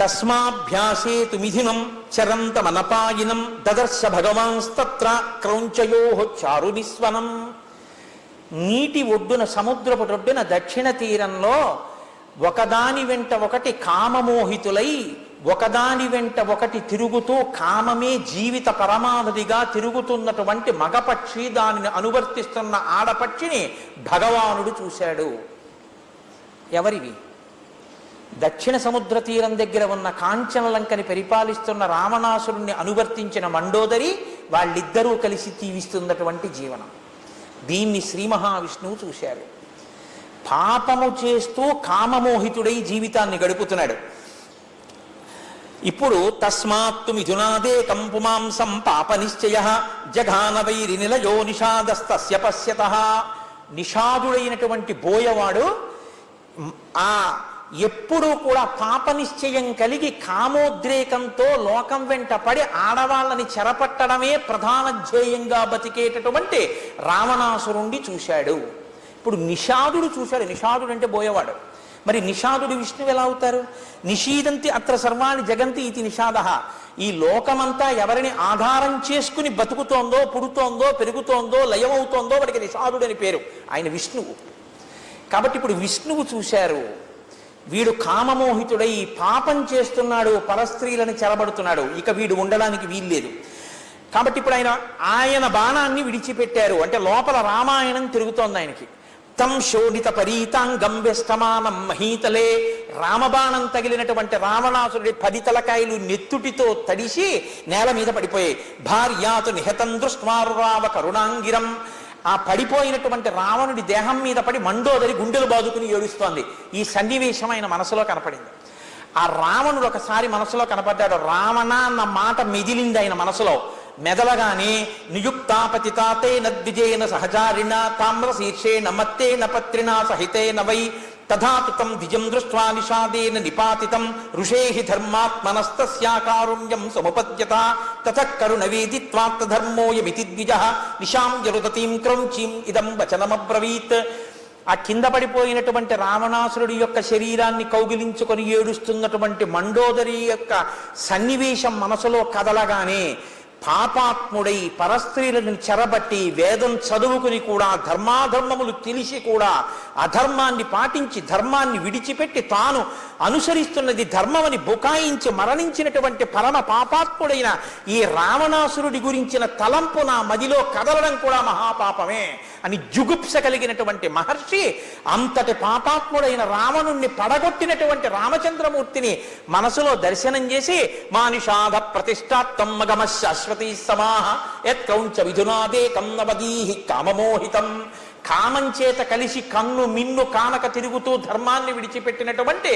తస్మాభ్యాసేతు మిథునం చరంతమనపాయినం దదర్శ భగవాన్స్తత్ర క్రౌంచయో చారు నిస్వనం. నీటి ఒడ్డున, సముద్రపు ఒడ్డున దక్షిణ తీరంలో ఒకదాని వెంట ఒకటి కామమోహితులై ఒకదాని వెంట ఒకటి తిరుగుతూ కామమే జీవిత పరమావధిగా తిరుగుతున్నటువంటి మగపక్షి, దానిని అనువర్తిస్తున్న ఆడపక్షిని భగవానుడు చూశాడు. ఎవరివి? దక్షిణ సముద్ర తీరం దగ్గర ఉన్న కాంచనలంకని పరిపాలిస్తున్న రావణాసురుణ్ణి అనువర్తించిన మండోదరి, వాళ్ళిద్దరూ కలిసి జీవిస్తున్నటువంటి జీవనం. దీన్ని శ్రీ మహావిష్ణువు చూశారు. పాపము చేస్తూ కామమోహితుడై జీవితాన్ని గడుపుతున్నాడు. ఇప్పుడు తస్మాత్తు మిథునాదే కంపుమాంసం పాప నిశ్చయ జఘాన వైరి నిలయో నిషాదస్తస్య పశ్యతః. నిషాదుడైనటువంటి బోయవాడు ఆ ఎప్పుడూ కూడా పాప నిశ్చయం కలిగి కామోద్రేకంతో లోకం వెంట పడి ఆడవాళ్ళని చెరపట్టడమే ప్రధాన ధ్యేయంగా బతికేటటువంటి రావణాసురుణ్ణి చూశాడు. ఇప్పుడు నిషాదుడు చూశాడు. నిషాదుడు అంటే బోయవాడు. మరి నిషాదుడు విష్ణువు ఎలా అవుతారు? నిషీదంతి అత్ర సర్వాణి జగంతి ఇది నిషాద. ఈ లోకమంతా ఎవరిని ఆధారం చేసుకుని బతుకుతోందో, పుడుతోందో, పెరుగుతోందో, లయమవుతోందో వాడికి నిషాదుడు అని పేరు. ఆయన విష్ణువు. కాబట్టి ఇప్పుడు విష్ణువు చూశారు. వీడు కామమోహితుడై పాపం చేస్తున్నాడు, పరస్త్రీలను చెరబడుతున్నాడు, ఇక వీడు ఉండడానికి వీల్లేదు. కాబట్టి ఇప్పుడు ఆయన బాణాన్ని విడిచిపెట్టారు. అంటే లోపల రామాయణం తిరుగుతోంది ఆయనకి. తం శోణిత పరీతాంగం వెష్టమానం మహీతలే. రామబాణం తగిలినటువంటి రావణాసురుడి 10 తలకాయలు నెత్తుటితో తడిసి నేల మీద పడిపోయాయి. భార్యాతు నిహతం దృష్ట్వారురావ కరుణాంగిరం. ఆ పడిపోయినటువంటి రావణుడి దేహం మీద పడి మండోదరి గుండెలు బాదుకుని ఏడుస్తోంది. ఈ సన్నివేశం ఆయన మనసులో కనపడింది. ఆ రావణుడు ఒకసారి మనసులో కనపడ్డాడు. రావణ అన్న మాట మెదిలింది ఆయన మనసులో. మెదలగానే నియుక్తాపతితాతే నద్విజేన సహచారిణ తామ్ర శీర్షేణ మత్తేన పత్రినా సహితేన వై తథాతుతం ద్విజం దృష్ట్వా నిషాదేన నిపాతితం ఋషేహి ధర్మాత్మనస్తస్యాకారుణ్యం సముపద్యత తతః కరుణవేదిత్వాత్తధర్మోయమితి ద్విజః నిశాం జరుదతీం క్రౌంచీం ఇదం వచనమబ్రవీత్. ఆ కింద పడిపోయినటువంటి రావణాసురుడి యొక్క శరీరాన్ని కౌగిలించుకొని ఏడుస్తున్నటువంటి మండోదరి యొక్క సన్నివేశం మనసులో కదలగానే పాపాత్ముడై పరస్త్రీలను చెరబట్టి వేదం చదువుకుని కూడా ధర్మాధర్మములు తెలిసి కూడా అధర్మాన్ని పాటించి ధర్మాన్ని విడిచిపెట్టి తాను అనుసరిస్తున్నది ధర్మమని బుకాయించి మరణించినటువంటి పరమ పాపాత్ముడైన ఈ రావణాసురుడి గురించిన తలంపు నా మదిలో కదలడం కూడా మహాపాపమే అని జుగుప్స కలిగినటువంటి మహర్షి అంతటి పాపాత్ముడైన రావణుణ్ణి పడగొట్టినటువంటి రామచంద్రమూర్తిని మనసులో దర్శనం చేసి మానిషాధ ప్రతిష్టాత్తం మగమ శాశ్వతీ సమాహ యత్కౌంచ విధునాదే కన్నవదీహి కామమోహితం. కామం చేత కలిసి కన్ను మిన్ను కానక తిరుగుతూ ధర్మాన్ని విడిచిపెట్టినటువంటి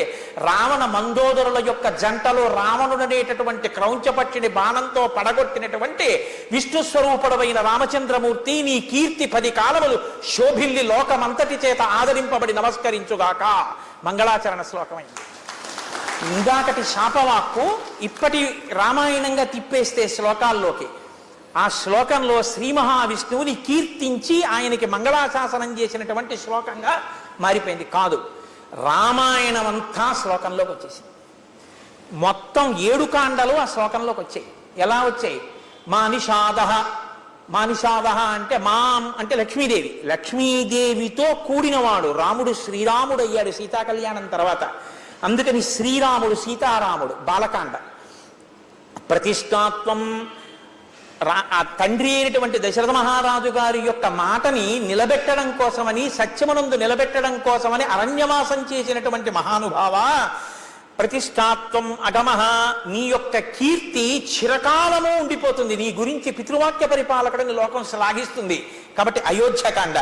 రావణ మందోదరుల యొక్క జంటలో రావణుడనేటటువంటి క్రౌంచపక్షిని బాణంతో పడగొట్టినటువంటి విష్ణుస్వరూపుడమైన రామచంద్రమూర్తి నీ కీర్తి 10 కాలములు శోభిల్లి లోకమంతటి చేత ఆదరింపబడి నమస్కరించుగాక. మంగళాచరణ శ్లోకమైంది. ఇందాకటి శాపవాక్కు ఇప్పటి రామాయణంగా తిప్పేస్తే శ్లోకాల్లోకి ఆ శ్లోకంలో శ్రీ మహావిష్ణువుని కీర్తించి ఆయనకి మంగళాశాసనం చేసినటువంటి శ్లోకంగా మారిపోయింది. కాదు, రామాయణం అంతా శ్లోకంలోకి వచ్చేసింది. మొత్తం 7 కాండలు ఆ శ్లోకంలోకి వచ్చాయి. ఎలా వచ్చాయి? మానిషాద అంటే మాం అంటే లక్ష్మీదేవి. లక్ష్మీదేవితో కూడినవాడు రాముడు. శ్రీరాముడు అయ్యాడు సీతా కళ్యాణం తర్వాత. అందుకని శ్రీరాముడు సీతారాముడు బాలకాండ. ప్రతిష్టాత్వం ఆ తండ్రి అయినటువంటి దశరథ మహారాజు గారి యొక్క మాటని నిలబెట్టడం కోసమని, సత్యమునందు నిలబెట్టడం కోసమని అరణ్యవాసం చేసినటువంటి మహానుభావ. ప్రతిష్టాత్వం అగమః, నీ యొక్క కీర్తి చిరకాలము ఉండిపోతుంది. నీ గురించి పితృవాక్య పరిపాలకుడిని లోకం శ్లాఘిస్తుంది. కాబట్టి అయోధ్యకాండ.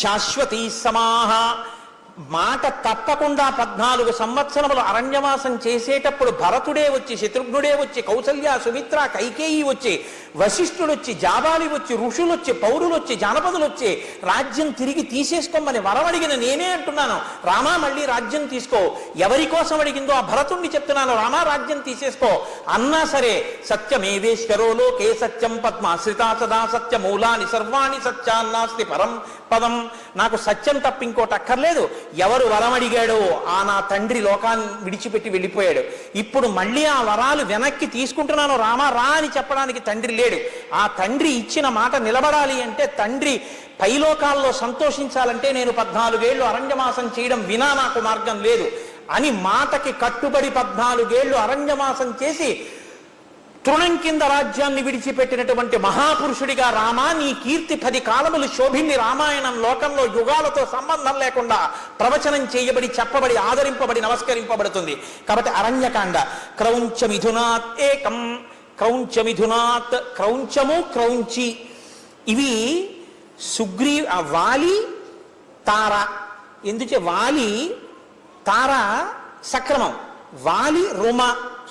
శాశ్వతీ సమాహ, మాట తప్పకుండా 14 సంవత్సరములు అరణ్యవాసం చేసేటప్పుడు భరతుడే వచ్చి, శత్రుఘ్నుడే వచ్చి, కౌసల్య, సుమిత్ర, కైకేయి వచ్చి, వశిష్ఠుడు వచ్చి, జాబాలి వచ్చి, ఋషులు వచ్చి, పౌరులు వచ్చి, జానపదులు వచ్చి రాజ్యం తిరిగి తీసేసుకోమని వరం అడిగిన నేనే అంటున్నాను, రామా మళ్ళీ రాజ్యం తీసుకో. ఎవరి కోసం అడిగిందో ఆ భరతుణ్ణి చెప్తున్నాను, రామా రాజ్యం తీసేసుకో అన్నా సరే సత్యమేవేశ్వరో లోకే సత్యం పద్మాశ్రితా సదా సత్యమూలాని సర్వాణి సత్యాన్నాస్తి పరం పదం. నాకు సత్యం తప్ప ఇంకోటి అక్కర్లేదు. ఎవరు వరం అడిగాడో ఆ నా తండ్రి లోకాన్ని విడిచిపెట్టి వెళ్ళిపోయాడు. ఇప్పుడు మళ్ళీ ఆ వరాలు వెనక్కి తీసుకుంటున్నాను రామా రా అని చెప్పడానికి తండ్రి లేడు. ఆ తండ్రి ఇచ్చిన మాట నిలబడాలి అంటే, తండ్రి పైలోకాల్లో సంతోషించాలంటే నేను 14 ఏళ్ళు అరణ్యవాసం చేయడం వినా నాకు మార్గం లేదు అని మాటకి కట్టుబడి 14 ఏళ్ళు అరణ్యవాసం చేసి తృణం కింద రాజ్యాన్ని విడిచిపెట్టినటువంటి మహాపురుషుడిగా రామా నీ కీర్తి 10 కాలములు శోభింది. రామాయణం లోకంలో యుగాలతో సంబంధం లేకుండా ప్రవచనం చేయబడి, చెప్పబడి, ఆదరింపబడి, నమస్కరింపబడుతుంది. కాబట్టి అరణ్యకాండ. క్రౌంచ మిథునాత్ ఏకం, క్రౌంచ మిథునాత్, క్రౌంచము క్రౌంచి ఇవి వాలి తార. ఎందుచే వాలి తార సక్రమం, వాలి రుమ,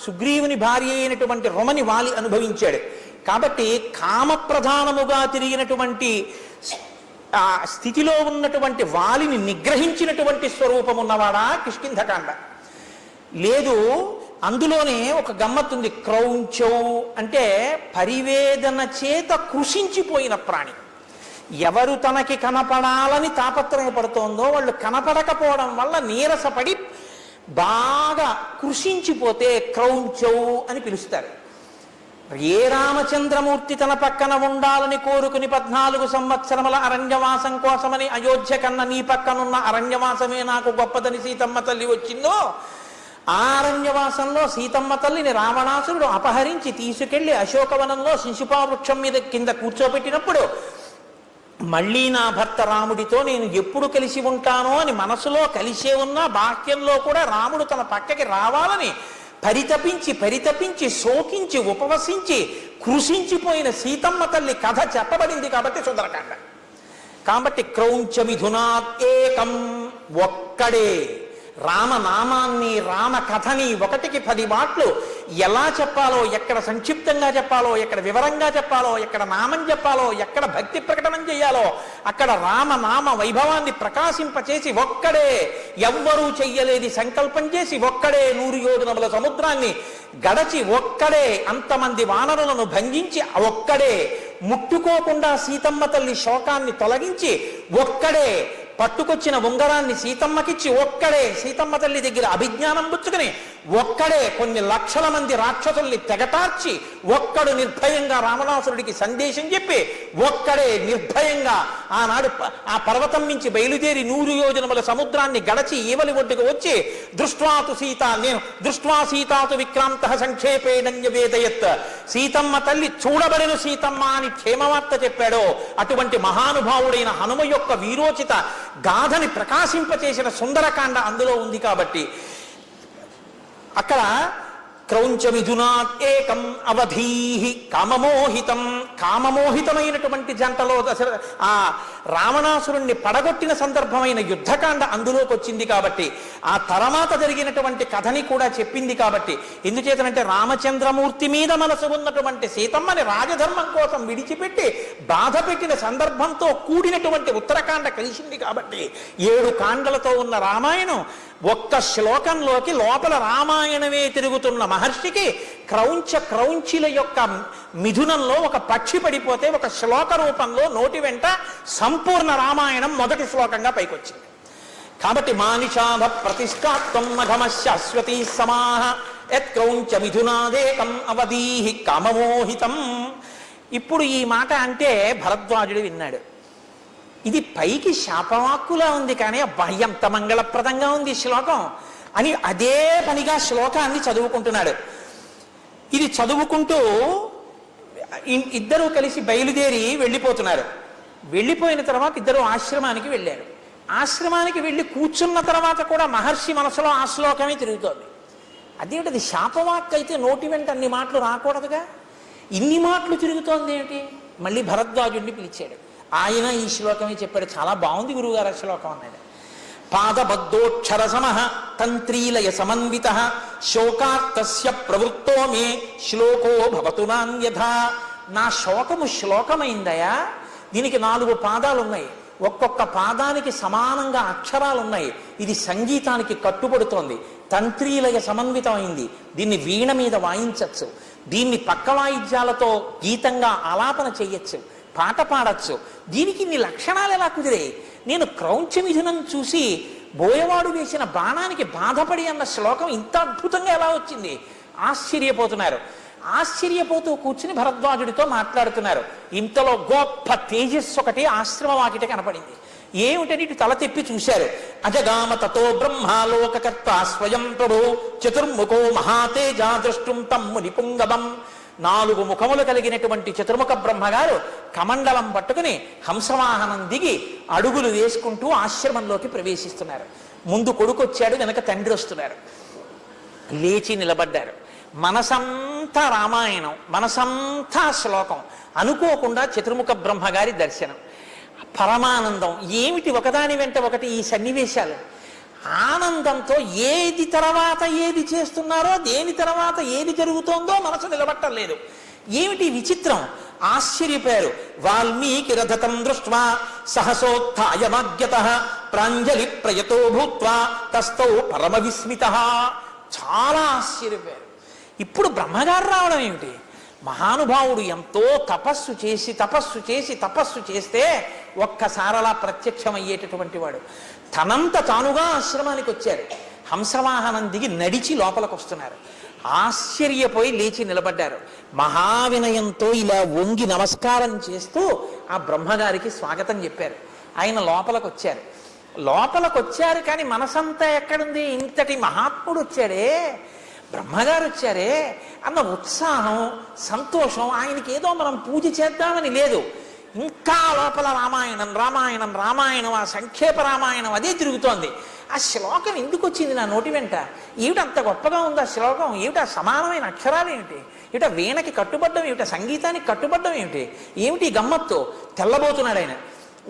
సుగ్రీవుని భార్య అయినటువంటి రుమని వాలి అనుభవించాడు. కాబట్టి కామప్రధానముగా తిరిగినటువంటి స్థితిలో ఉన్నటువంటి వాలిని నిగ్రహించినటువంటి స్వరూపం ఉన్నవాడా కిష్కింధకాండ. లేదు, అందులోనే ఒక గమ్మత్తుంది. క్రౌంచౌ అంటే పరివేదన చేత కృషించిపోయిన ప్రాణి. ఎవరు తనకి కనపడాలని తాపత్రయపడుతోందో వాళ్ళు కనపడకపోవడం వల్ల నీరసపడి బాగా కృషించిపోతే క్రౌంచౌ అని పిలుస్తారు. ఏ రామచంద్రమూర్తి తన పక్కన ఉండాలని కోరుకుని 14 సంవత్సరముల అరణ్యవాసం కోసమని అయోధ్య కన్నా నీ పక్కనున్న అరణ్యవాసమే నాకు గొప్పదని సీతమ్మ తల్లి వచ్చిందో, ఆ అరణ్యవాసంలో సీతమ్మ తల్లిని రావణాసురుడు అపహరించి తీసుకెళ్లి అశోకవనంలో శిశుపావృక్షం మీద కింద కూర్చోబెట్టినప్పుడు మళ్ళీ నా భర్త రాముడితో నేను ఎప్పుడు కలిసి ఉంటానో అని మనసులో కలిసే ఉన్నా బాహ్యంలో కూడా రాముడు తన పక్కకి రావాలని పరితపించి పరితపించి శోకించి ఉపవసించి కృషించిపోయిన సీతమ్మ తల్లి కథ చెప్పబడింది కాబట్టి సుందరకాండ. కాబట్టి క్రౌంచ మిథునాత్ ఏకం, ఒక్కడే రామనామాన్ని రామ కథని 1కి 10 మాటలు ఎలా చెప్పాలో, ఎక్కడ సంక్షిప్తంగా చెప్పాలో, ఎక్కడ వివరంగా చెప్పాలో, ఎక్కడ నామం చెప్పాలో, ఎక్కడ భక్తి ప్రకటనం చేయాలో అక్కడ రామనామ వైభవాన్ని ప్రకాశింపచేసి ఒక్కడే, ఎవ్వరూ చెయ్యలేది సంకల్పం చేసి ఒక్కడే 100 యోజనముల సముద్రాన్ని గడచి ఒక్కడే అంతమంది వానరులను భంగించి ఒక్కడే ముట్టుకోకుండా సీతమ్మ తల్లి శోకాన్ని తొలగించి ఒక్కడే పట్టుకొచ్చిన ఉంగరాన్ని సీతమ్మకిచ్చి ఒక్కడే సీతమ్మ తల్లి దగ్గర అభిజ్ఞానం పుచ్చుకుని ఒక్కడే కొన్ని లక్షల మంది రాక్షసుల్ని తెగటార్చి ఒక్కడు నిర్భయంగా రావణాసురుడికి సందేశం చెప్పి ఒక్కడే నిర్భయంగా ఆనాడు ఆ పర్వతం నుంచి బయలుదేరి 100 యోజనముల సముద్రాన్ని గడచి ఈవలి ఒడ్డుకు వచ్చి దృష్ట్వాతు సీత నేను దృష్ట్వా సీతాతు విక్రాంత సంక్షేపేణ్యవేదయత్, సీతమ్మ తల్లి చూడబడిన సీతమ్మ అని క్షేమవార్త చెప్పాడో అటువంటి మహానుభావుడైన హనుమ యొక్క వీరోచిత గాథని ప్రకాశింపచేసిన సుందరకాండ అందులో ఉంది. కాబట్టి అక్కడ క్రౌంచ మిథునాత్ ఏకం అవధీహి కామమోహితం, కామమోహితమైనటువంటి జంటలో ఆ రావణాసురుణ్ణి పడగొట్టిన సందర్భమైన యుద్ధకాండ అందులోకి వచ్చింది. కాబట్టి ఆ తర్వాత జరిగినటువంటి కథని కూడా చెప్పింది. కాబట్టి ఎందుచేతనంటే రామచంద్రమూర్తి మీద మనసు ఉన్నటువంటి సీతమ్మని రాజధర్మం కోసం విడిచిపెట్టి బాధ పెట్టిన సందర్భంతో కూడినటువంటి ఉత్తరకాండ కలిసింది. కాబట్టి 7 కాండలతో ఉన్న రామాయణం ఒక్క శ్లోకంలోకి లోపల రామాయణమే తిరుగుతున్న మహర్షికి క్రౌంచిల యొక్క మిథునంలో ఒక పక్షి పడిపోతే ఒక శ్లోక రూపంలో నోటి వెంట సంపూర్ణ రామాయణం మొదటి శ్లోకంగా పైకొచ్చింది. కాబట్టి మానిషాభ ప్రతిష్టాత్వం మఘమశ్శాశ్వతీ సమాహ యత్ క్రౌంచ మిథునాదేకం అవధీహి కామమోహితం. ఇప్పుడు ఈ మాట అంటే భరద్వాజుడు విన్నాడు. ఇది పైకి శాపవాక్కులా ఉంది కానీ ఎంత మంగళప్రదంగా ఉంది శ్లోకం అని అదే పనిగా శ్లోకాన్ని చదువుకుంటున్నాడు. ఇది చదువుకుంటూ ఇద్దరూ కలిసి బయలుదేరి వెళ్ళిపోతున్నారు. వెళ్ళిపోయిన తర్వాత ఇద్దరు ఆశ్రమానికి వెళ్ళారు. ఆశ్రమానికి వెళ్ళి కూర్చున్న తర్వాత కూడా మహర్షి మనసులో ఆ శ్లోకమే తిరుగుతోంది. అదేంటది శాపవాక్ అయితే నోటి వెంట అన్ని మాటలు రాకూడదుగా, ఇన్ని మాటలు తిరుగుతోంది ఏమిటి? మళ్ళీ భరద్వాజుడిని పిలిచాడు. ఆయన ఈ శ్లోకమే చెప్పాడు. చాలా బాగుంది గురువుగారు ఆ శ్లోకం అన్నాడు. పాదబద్ధోక్షర సమః తంత్రీలయ సమన్విత శోకార్తస్య ప్రవృత్తో మే శ్లోకో భవతు నాన్యథా. నా శోకము శ్లోకమైందయా. దీనికి 4 పాదాలు ఉన్నాయి, ఒక్కొక్క పాదానికి సమానంగా అక్షరాలు ఉన్నాయి. ఇది సంగీతానికి కట్టుబడుతోంది, తంత్రీలయ సమన్వితమైంది. దీన్ని వీణ మీద వాయించచ్చు, దీన్ని పక్క వాయిద్యాలతో గీతంగా ఆలాపన చెయ్యొచ్చు, పాట పాడచ్చు. దీనికి ఇన్ని లక్షణాలు ఎలా కుదిరే? నేను క్రౌంచ మిథునం చూసి బోయవాడు వేసిన బాణానికి బాధపడి అన్న శ్లోకం ఇంత అద్భుతంగా ఎలా వచ్చింది? ఆశ్చర్యపోతున్నారు. ఆశ్చర్యపోతూ కూర్చుని భరద్వాజుడితో మాట్లాడుతున్నారు. ఇంతలో గొప్ప తేజస్సు ఒకటి ఆశ్రమ వాకిట కనపడింది. ఏమిటని ఇటు తల తెప్పి చూశారు. అజగామ తతో బ్రహ్మాలోకకర్త స్వయం ప్రభు చతుర్ముఖో మహాతేజ దృష్టుం తమ్ము నిపుంగమం. 4 ముఖములు కలిగినటువంటి చతుర్ముఖ బ్రహ్మగారు కమండలం పట్టుకుని హంసవాహనం దిగి అడుగులు వేసుకుంటూ ఆశ్రమంలోకి ప్రవేశిస్తున్నారు. ముందు కొడుకు వచ్చాడు, వెనక తండ్రి వస్తున్నారు. లేచి నిలబడ్డారు. మనసంతా రామాయణం, మనసంతా శ్లోకం. అనుకోకుండా చతుర్ముఖ బ్రహ్మగారి దర్శనం, పరమానందం. ఏమిటి ఒకదాని వెంట ఒకటి ఈ సన్నివేశాలు? ఆనందంతో ఏది తర్వాత ఏది చేస్తున్నారో, దేని తర్వాత ఏది జరుగుతోందో మనసు నిలబట్టలేదు. ఏమిటి విచిత్రం? ఆశ్చర్యపోయారు. వాల్మీకి రథతం దృష్ట్వా సహసోత్థాయమాగ్యతః ప్రాంజలి ప్రయతో భూత్వా తస్థౌ పరమ విస్మితః. చాలా ఆశ్చర్యపోయారు. ఇప్పుడు బ్రహ్మగారు రావడం ఏమిటి? మహానుభావుడు ఎంతో తపస్సు చేసి తపస్సు చేసి తపస్సు చేస్తే ఒక్కసారలా ప్రత్యక్షమయ్యేటటువంటి వాడు తనంత తానుగా ఆశ్రమానికి వచ్చారు. హంసవాహనం దిగి నడిచి లోపలికి వస్తున్నారు. ఆశ్చర్యపోయి లేచి నిలబడ్డారు. మహావినయంతో ఇలా వంగి నమస్కారం చేస్తూ ఆ బ్రహ్మగారికి స్వాగతం చెప్పారు. ఆయన లోపలికి వచ్చారు. లోపలికి వచ్చారు కానీ మనసంతా ఎక్కడుంది? ఇంతటి మహాత్ముడు వచ్చాడే, బ్రహ్మగారు వచ్చారే అన్న ఉత్సాహం, సంతోషం. ఆయనకి ఏదో మనం పూజ చేద్దామని లేదు. ఇంకా లోపల రామాయణం రామాయణం రామాయణం, ఆ సంక్షేప రామాయణం అదే తిరుగుతోంది. ఆ శ్లోకం ఎందుకు వచ్చింది నా నోటి వెంట? ఏమిటి అంత గొప్పగా ఉంది ఆ శ్లోకం? ఏమిటి ఆ సమానమైన అక్షరాలు ఏమిటి? ఏమిటా వీణకి కట్టుబడ్డం ఏమిటా? సంగీతానికి కట్టుబడ్డం ఏమిటి? ఏమిటి గమ్మత్తు? తెల్లబోతున్నాడు ఆయన.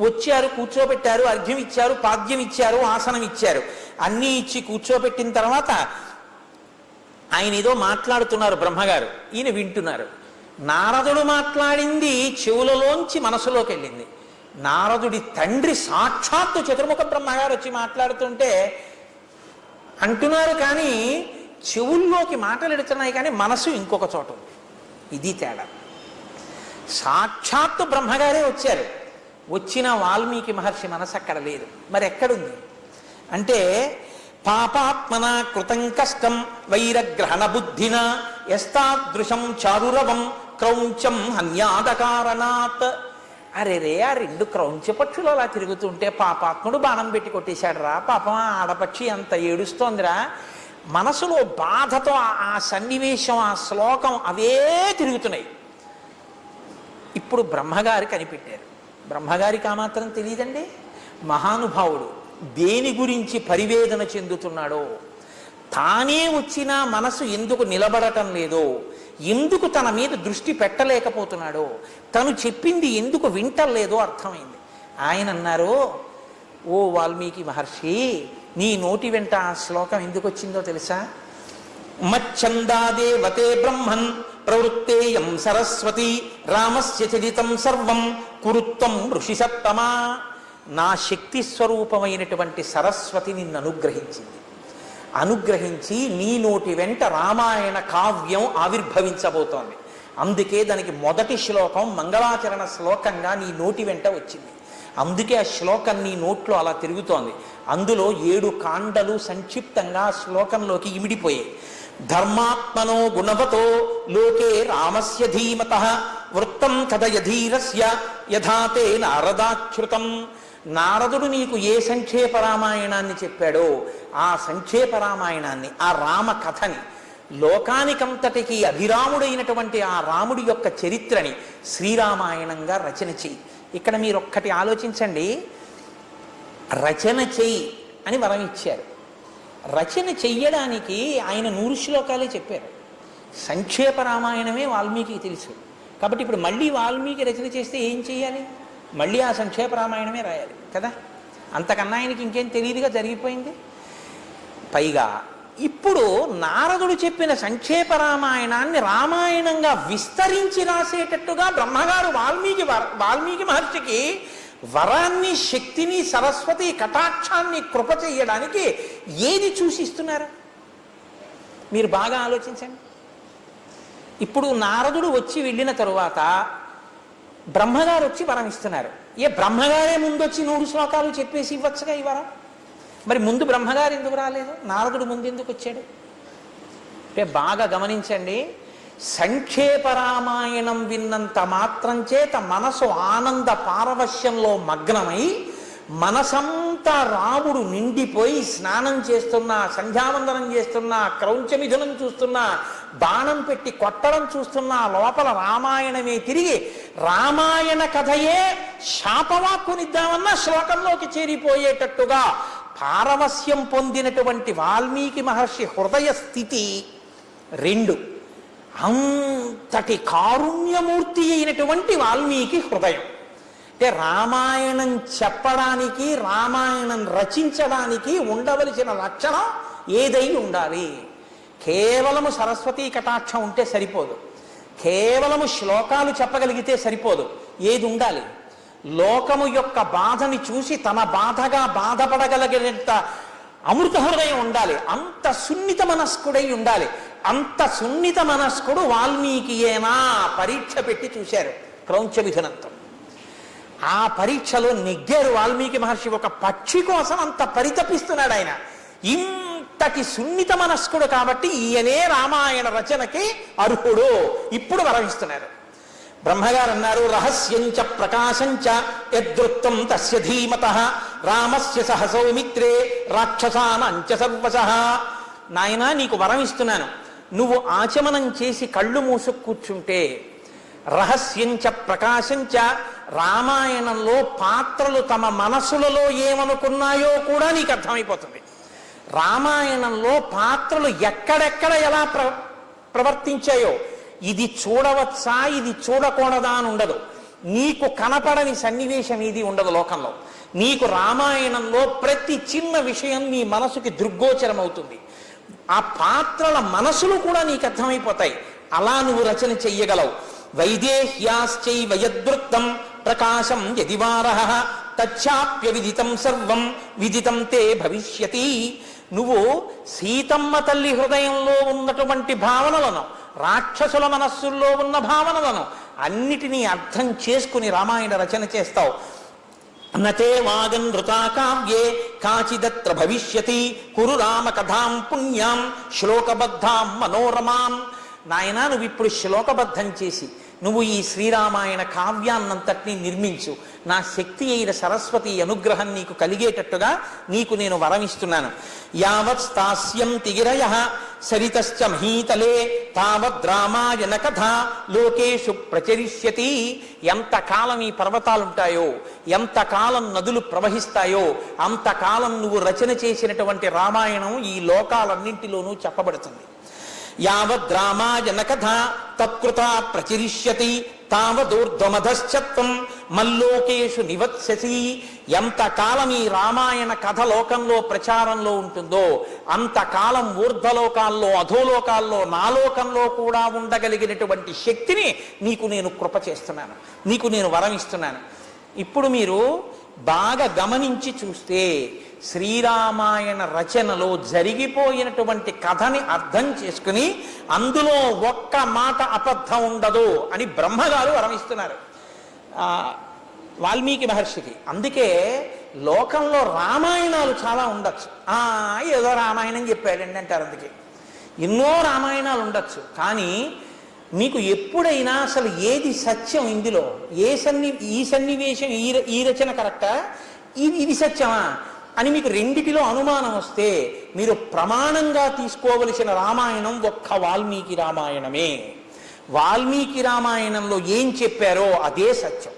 వచ్చారు, కూర్చోబెట్టారు, అర్ఘ్యం ఇచ్చారు, పాద్యం ఇచ్చారు, ఆసనం ఇచ్చారు. అన్నీ ఇచ్చి కూర్చోబెట్టిన తర్వాత ఆయన ఏదో మాట్లాడుతున్నారు బ్రహ్మగారు. ఈయన వింటున్నారు. నారదుడు మాట్లాడింది చెవులలోంచి మనసులోకి వెళ్ళింది. నారదుడి తండ్రి సాక్షాత్తు చతుర్ముఖ బ్రహ్మగారు వచ్చి మాట్లాడుతుంటే అంటున్నారు కానీ చెవుల్లోకి మాటలు ఎడుతున్నాయి కానీ మనసు ఇంకొక చోట ఉంది. ఇది తేడా. సాక్షాత్తు బ్రహ్మగారే వచ్చారు. వచ్చిన వాల్మీకి మహర్షి మనసు అక్కడ లేదు. మరి ఎక్కడుంది అంటే, పాపాత్మన కృతం కష్టం వైరగ్రహణ బుద్ధిన యస్తాదృశం చారురవం క్రౌంచం హన్యాదకారణాత్. అరే రే, ఆ 2 క్రౌంచ పక్షులు అలా తిరుగుతుంటే పాపాత్ముడు బాణం పెట్టి కొట్టేశాడు రా, పాపం ఆ ఆడపక్షి అంత ఏడుస్తోందిరా. మనసులో బాధతో ఆ సన్నివేశం, ఆ శ్లోకం అవే తిరుగుతున్నాయి. ఇప్పుడు బ్రహ్మగారు కనిపెట్టారు. బ్రహ్మగారికి ఆ మాత్రం తెలియదండి. మహానుభావుడు దేని గురించి పరివేదన చెందుతున్నాడో, తానే వచ్చినా మనసు ఎందుకు నిలబడటం లేదో, ఎందుకు తన మీద దృష్టి పెట్టలేకపోతున్నాడో, తను చెప్పింది ఎందుకు వింటలేదో అర్థమైంది. ఆయన అన్నారు, ఓ వాల్మీకి మహర్షి, నీ నోటి వెంట ఆ శ్లోకం ఎందుకు వచ్చిందో తెలుసా? మచ్చందాదేవతే బ్రహ్మన్ ప్రవృత్తేయం సరస్వతి రామస్య చరితం సర్వం కురుత్వం ఋషి సత్తమా. నా శక్తి స్వరూపమైనటువంటి సరస్వతి నిన్ను అనుగ్రహించింది. అనుగ్రహించి నీ నోటి వెంట రామాయణ కావ్యం ఆవిర్భవించబోతోంది. అందుకే దానికి మొదటి శ్లోకం మంగళాచరణ శ్లోకంగా నీ నోటి వెంట వచ్చింది. అందుకే ఆ శ్లోకం నీ నోట్లో అలా తిరుగుతోంది. అందులో 7 కాండలు సంక్షిప్తంగా శ్లోకంలోకి ఇమిడిపోయాయి. ధర్మాత్మనో గుణవతో లోకే రామస్య ధీమతః వృత్తం కథయధీరస్య యథాతే నారదాచ్యుతం. నారదుడు నీకు ఏ సంక్షేప రామాయణాన్ని చెప్పాడో ఆ సంక్షేప రామాయణాన్ని, ఆ రామ కథని, లోకానికంతటికి అభిరాముడైనటువంటి ఆ రాముడి యొక్క చరిత్రని శ్రీరామాయణంగా రచన చెయ్యి. ఇక్కడ మీరు ఒక్కటి ఆలోచించండి. రచన చెయ్యి అని వరం ఇచ్చారు. రచన చెయ్యడానికి ఆయన 100 శ్లోకాలే చెప్పారు. సంక్షేప రామాయణమే వాల్మీకి తెలుసు. కాబట్టి ఇప్పుడు మళ్ళీ వాల్మీకి రచన చేస్తే ఏం చెయ్యాలి? మళ్ళీ ఆ సంక్షేప రామాయణమే రాయాలి కదా. అంతకన్నా ఆయనకి ఇంకేం తెలియదుగా, జరిగిపోయింది. పైగా ఇప్పుడు నారదుడు చెప్పిన సంక్షేప రామాయణాన్ని రామాయణంగా విస్తరించి రాసేటట్టుగా బ్రహ్మగారు వాల్మీకి మహర్షికి వరాన్ని, శక్తిని, సరస్వతి కటాక్షాన్ని కృప చెయ్యడానికి ఏది చూసిస్తున్నారు? మీరు బాగా ఆలోచించండి. ఇప్పుడు నారదుడు వచ్చి వెళ్ళిన తరువాత బ్రహ్మగారు వచ్చి వరం ఇస్తున్నారు. బ్రహ్మగారే ముందొచ్చి 100 శ్లోకాలు చెప్పేసి ఇవ్వచ్చుగా ఈ వరం? మరి ముందు బ్రహ్మగారు ఎందుకు రాలేదు? నారదుడు ముందు ఎందుకు వచ్చాడు అంటే బాగా గమనించండి. సంక్షేప రామాయణం విన్నంత మాత్రం చేత మనసు ఆనంద పారవశ్యంలో మగ్నమై మనసంతా రాముడు నిండిపోయి స్నానం చేస్తున్నా, సంధ్యావందనం చేస్తున్నా, క్రౌంచమిథునం చూస్తున్నా, బాణం పెట్టి కొట్టడం చూస్తున్నా, లోపల రామాయణమే తిరిగి రామాయణ కథయే శాపవాక్కునిద్దామన్న శ్లోకంలోకి చేరిపోయేటట్టుగా పారవస్యం పొందినటువంటి వాల్మీకి మహర్షి హృదయ స్థితి రెండు. అంతటి కారుణ్యమూర్తి అయినటువంటి వాల్మీకి హృదయం అంటే రామాయణం చెప్పడానికి, రామాయణం రచించడానికి ఉండవలసిన లక్షణం ఏదై ఉండాలి? కేవలము సరస్వతీ కటాక్షం ఉంటే సరిపోదు, కేవలము శ్లోకాలు చెప్పగలిగితే సరిపోదు. ఏది ఉండాలి? లోకము యొక్క బాధని చూసి తన బాధగా బాధపడగలిగినంత అమృత హృదయం ఉండాలి. అంత సున్నిత మనస్కుడై ఉండాలి. అంత సున్నిత మనస్కుడు వాల్మీకియేనా పరీక్ష పెట్టి చూశారు క్రౌంచమిథునంతో. ఆ పరీక్షలో నెగ్గారు వాల్మీకి మహర్షి. ఒక పక్షి కోసం అంత పరితపిస్తున్నాడు ఆయన. ఇంతటి సున్నిత మనస్కుడు కాబట్టి ఈయనే రామాయణ రచనకి అర్హుడు. ఇప్పుడు వరమిస్తున్నారు. బ్రహ్మగారు అన్నారు, రహస్యంచ ప్రకాశంచ యదృత్తం తస్య ధీమతః రామస్య సహ సౌమిత్రే రాక్షసానంచ సర్వశః. నాయనా, నీకు వరం ఇస్తున్నాను. నువ్వు ఆచమనం చేసి కళ్ళు మూసు కూర్చుంటే రహస్యంచ ప్రకాశంచ, రామాయణంలో పాత్రలు తమ మనసులలో ఏమనుకున్నాయో కూడా నీకు అర్థమైపోతుంది. రామాయణంలో పాత్రలు ఎక్కడెక్కడ ఎలా ప్రవర్తించాయో, ఇది చూడవచ్చా ఇది చూడకూడదా అని ఉండదు. నీకు కనపడని సన్నివేశం ఇది ఉండదు లోకంలో. నీకు రామాయణంలో ప్రతి చిన్న విషయం నీ మనసుకి దృగ్గోచరం అవుతుంది. ఆ పాత్రల మనసులు కూడా నీకు అర్థమైపోతాయి. అలా నువ్వు రచన చెయ్యగలవు. వైదేహ్యాశ్చైవ యద్వృత్తం ప్రకాశం యదివారః తచ్చాప్య విదితం సర్వం విదితం తే భవిష్యతి. నువ్వు సీతమ్మ తల్లి హృదయంలో ఉన్నటువంటి భావనలను, రాక్షసుల మనస్సుల్లో ఉన్న భావనలను అన్నిటినీ అర్థం చేసుకుని రామాయణ రచన చేస్తావు. నతే వాగన్ నృతా కావ్యే కాచిదత్ర భవిష్యతి కురు రామ కథాం పుణ్యాం శ్లోకబద్ధాం మనోరమాం. నాయనా, నువ్వు ఇప్పుడు శ్లోకబద్ధం చేసి నువ్వు ఈ శ్రీరామాయణ కావ్యాన్నంతటినీ నిర్మించు. నా శక్తి అయిన సరస్వతి అనుగ్రహం నీకు కలిగేటట్టుగా నీకు నేను వరమిస్తున్నాను. యావత్ స్థాస్యంతి గిరయః సరితశ్చ మహీతలే తావద్ రామాయణ కథ లోకేషు ప్రచరిష్యతి. ఎంతకాలం ఈ పర్వతాలుంటాయో, ఎంతకాలం నదులు ప్రవహిస్తాయో అంతకాలం నువ్వు రచన చేసినటువంటి రామాయణం ఈ లోకాలన్నింటిలోనూ చెప్పబడుతుంది. యావద్ రామాయణ కథ తత్కృత ప్రచరిష్యతి తావదూర్ధ్వమధశ్చత్వం మల్లోకేషు నివత్స్యసి. ఎంతకాలం ఈ రామాయణ కథ లోకంలో ప్రచారంలో ఉంటుందో అంతకాలం ఊర్ధ్వలోకాల్లో, అధోలోకాల్లో, నాలోకంలో కూడా ఉండగలిగినటువంటి శక్తిని నీకు నేను కృప చేస్తున్నాను, నీకు నేను వరం ఇస్తున్నాను. ఇప్పుడు మీరు బాగా గమనించి చూస్తే శ్రీరామాయణ రచనలో జరిగిపోయినటువంటి కథని అర్థం చేసుకుని అందులో ఒక్క మాట అబద్ధం ఉండదు అని బ్రహ్మగారు వరమిస్తున్నారు వాల్మీకి మహర్షికి. అందుకే లోకంలో రామాయణాలు చాలా ఉండొచ్చు. ఏదో రామాయణం చెప్పాడండి అంటారు. అందుకే ఎన్నో రామాయణాలు ఉండొచ్చు. కానీ మీకు ఎప్పుడైనా అసలు ఏది సత్యం, ఇందులో ఈ సన్నివేశం, ఈ రచన కరెక్టా, ఇది సత్యమా అని మీకు రెండిటిలో అనుమానం వస్తే మీరు ప్రమాణంగా తీసుకోవలసిన రామాయణం ఒక్క వాల్మీకి రామాయణమే. వాల్మీకి రామాయణంలో ఏం చెప్పారో అదే సత్యం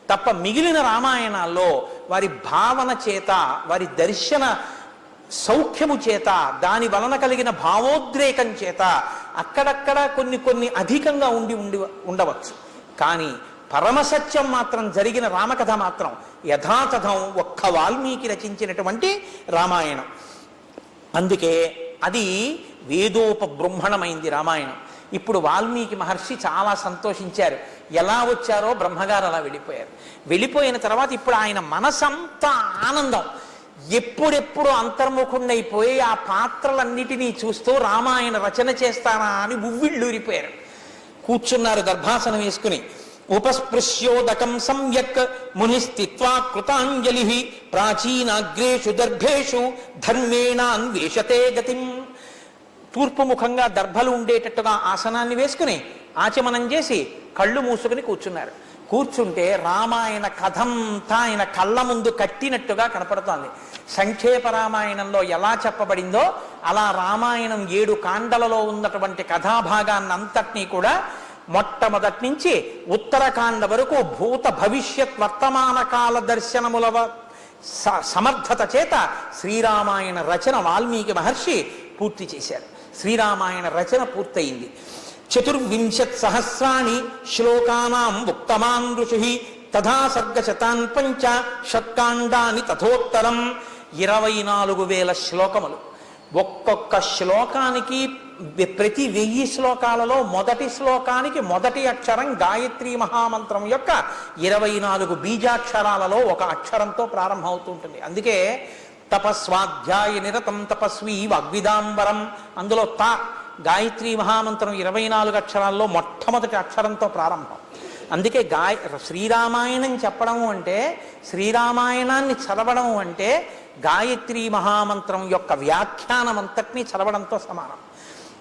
తప్ప మిగిలిన రామాయణాల్లో వారి భావన చేత, వారి దర్శన సౌఖ్యము చేత, దాని వలన కలిగిన భావోద్రేకం చేత అక్కడక్కడ కొన్ని అధికంగా ఉండవచ్చు. కానీ పరమసత్యం మాత్రం జరిగిన రామకథ మాత్రం యథాతథం ఒక్క వాల్మీకి రచించినటువంటి రామాయణం. అందుకే అది వేదోపబృంహణమైంది రామాయణం. ఇప్పుడు వాల్మీకి మహర్షి చాలా సంతోషించారు. ఎలా వచ్చారో బ్రహ్మగారు అలా వెళ్ళిపోయారు. వెళ్ళిపోయిన తర్వాత ఇప్పుడు ఆయన మనసంతా ఆనందం. ఎప్పుడెప్పుడు అంతర్ముఖుండైపోయి ఆ పాత్రలన్నిటినీ చూస్తూ రామాయణ రచన చేస్తానా అని ఉవ్విళ్ళూరిపోయారు. కూర్చున్నారు దర్భాసనం వేసుకుని. ఉపస్పృశ్యోదకం సమ్యక్ మునిస్థిత్వా కృతాంజలి ప్రాచీనాగ్రేషు దర్భేషు ధర్మేణాన్వేషతే గతిం. తూర్పు ముఖంగా దర్భలు ఉండేటట్టుగా ఆసనాన్ని వేసుకుని ఆచమనం చేసి కళ్ళు మూసుకుని కూర్చున్నారు. కూర్చుంటే రామాయణ కథంతా ఆయన కళ్ళ ముందు కట్టినట్టుగా కనపడుతోంది. సంక్షేప రామాయణంలో ఎలా చెప్పబడిందో అలా రామాయణం 7 కాండలలో ఉన్నటువంటి కథాభాగాన్నంతటినీ కూడా మొట్టమొదటి నుంచి ఉత్తరకాండ వరకు భూత భవిష్యత్ వర్తమాన కాల దర్శనముల సమర్థత చేత శ్రీరామాయణ రచన వాల్మీకి మహర్షి పూర్తి చేశారు. శ్రీరామాయణ రచన పూర్తయింది. 24,000 శ్లోకానాం ఉక్తమాన్ ఋషి తథా సర్గశతాన్ పంచ షట్కాండాని తథోత్తరం. 24,000 శ్లోకములు. ఒక్కొక్క శ్లోకానికి ప్రతి 1000 శ్లోకాలలో మొదటి శ్లోకానికి మొదటి అక్షరం గాయత్రీ మహామంత్రం యొక్క 24 బీజాక్షరాలలో ఒక అక్షరంతో ప్రారంభమవుతుంటుంది. అందుకే తపస్వాధ్యాయ నిరతం తపస్వి వాగ్విదాంబరం, అందులో గాయత్రీ మహామంత్రం 24 అక్షరాల్లో మొట్టమొదటి అక్షరంతో ప్రారంభం. అందుకే శ్రీరామాయణం చెప్పడము అంటే, శ్రీరామాయణాన్ని చదవడం అంటే గాయత్రీ మహామంత్రం యొక్క వ్యాఖ్యానం అంతటినీ చదవడంతో సమానం.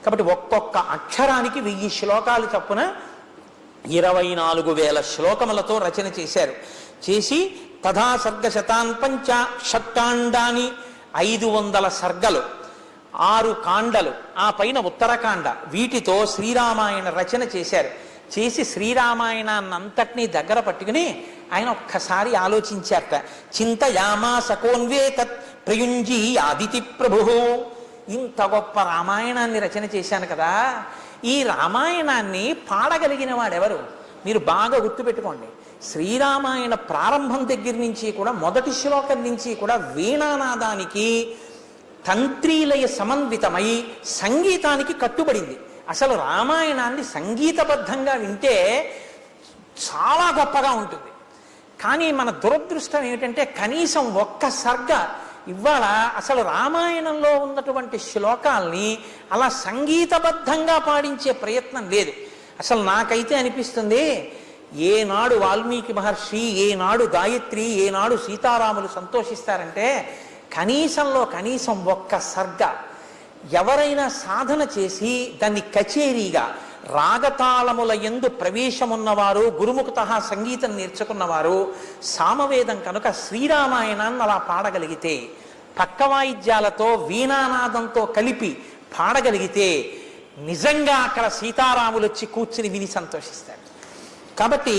కాబట్టి ఒక్కొక్క అక్షరానికి 1000 శ్లోకాలు చొప్పున 24,000 శ్లోకములతో రచన చేశారు. చేసి తథా సర్గశతాన్ పంచ షట్కాండాని 500 సర్గలు, 6 కాండలు, ఆ పైన ఉత్తరకాండ, వీటితో శ్రీరామాయణ రచన చేశారు. చేసి శ్రీరామాయణాన్నంతటినీ దగ్గర పట్టుకుని ఆయన ఒక్కసారి ఆలోచించారట. చింతయామాస కోన్వేతత్ ప్రయుంజీ ఆదితి ప్రభు. ఇంత గొప్ప రామాయణాన్ని రచన చేశాను కదా, ఈ రామాయణాన్ని పాడగలిగిన వాడెవరు? మీరు బాగా గుర్తుపెట్టుకోండి. శ్రీరామాయణ ప్రారంభం దగ్గర నుంచి కూడా మొదటి శ్లోకం నుంచి కూడా వీణానాదానికి తంత్రీలయ సమన్వితమై సంగీతానికి కట్టుబడింది. అసలు రామాయణాన్ని సంగీతబద్ధంగా వింటే చాలా గొప్పగా ఉంటుంది. కానీ మన దురదృష్టం ఏమిటంటే కనీసం ఒక్క సర్గ ఇవాళ అసలు రామాయణంలో ఉన్నటువంటి శ్లోకాల్ని అలా సంగీతబద్ధంగా పాడించే ప్రయత్నం లేదు. అసలు నాకైతే అనిపిస్తుంది, ఏనాడు వాల్మీకి మహర్షి, ఏనాడు గాయత్రి, ఏనాడు సీతారాములు సంతోషిస్తారంటే కనీసంలో కనీసం ఒక్క సర్గ ఎవరైనా సాధన చేసి దాన్ని కచేరీగా రాగతాళముల యందు ప్రవేశమున్నవారు, గురుముఖత సంగీతం నేర్చుకున్నవారు, సామవేదం కనుక శ్రీరామాయణాన్ని అలా పాడగలిగితే, పక్క వాయిద్యాలతో వీణానాదంతో కలిపి పాడగలిగితే నిజంగా అక్కడ సీతారాములు వచ్చి కూర్చుని విని సంతోషిస్తారు. కాబట్టి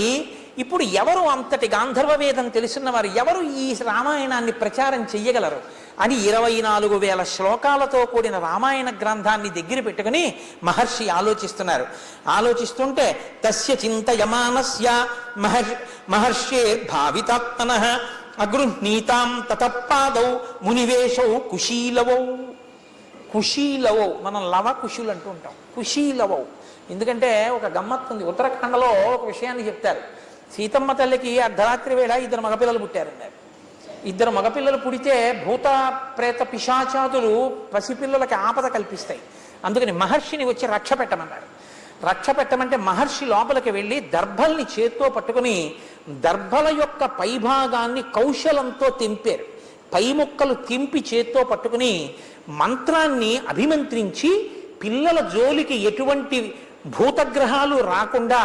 ఇప్పుడు ఎవరు అంతటి గాంధర్వ వేదం తెలుసున్నవారు ఎవరు ఈ రామాయణాన్ని ప్రచారం చెయ్యగలరు అని 24,000 శ్లోకాలతో కూడిన రామాయణ గ్రంథాన్ని దగ్గర పెట్టుకుని మహర్షి ఆలోచిస్తున్నారు. ఆలోచిస్తుంటే తస్య చింతయమానస్య మహర్షేర్ భావితాత్మనః అగృహ్ణీతాం తతపాదౌ మునివేశౌ కుశీలవౌ. కుశీలవౌ, మనం లవ కుశులు అంటూ ఉంటాం. కుశీలవౌ ఎందుకంటే ఒక గమ్మత్తు ఉంది. ఉత్తరాఖండలో ఒక విషయాన్ని చెప్తారు. సీతమ్మ తల్లికి అర్ధరాత్రి వేళ 2 మగపిల్లలు పుట్టారన్నారు. 2 మగపిల్లలు పుడితే భూత ప్రేత పిశాచాదులు పసిపిల్లలకి ఆపద కల్పిస్తాయి. అందుకని మహర్షిని వచ్చి రక్ష పెట్టమన్నారు. రక్ష పెట్టమంటే మహర్షి లోపలికి వెళ్ళి దర్భల్ని చేత్తో పట్టుకుని దర్భల యొక్క పైభాగాన్ని కౌశలంతో తెంపారు. పై ముక్కలు తెంపి చేత్తో పట్టుకుని మంత్రాన్ని అభిమంత్రించి పిల్లల జోలికి ఎటువంటి భూతగ్రహాలు రాకుండా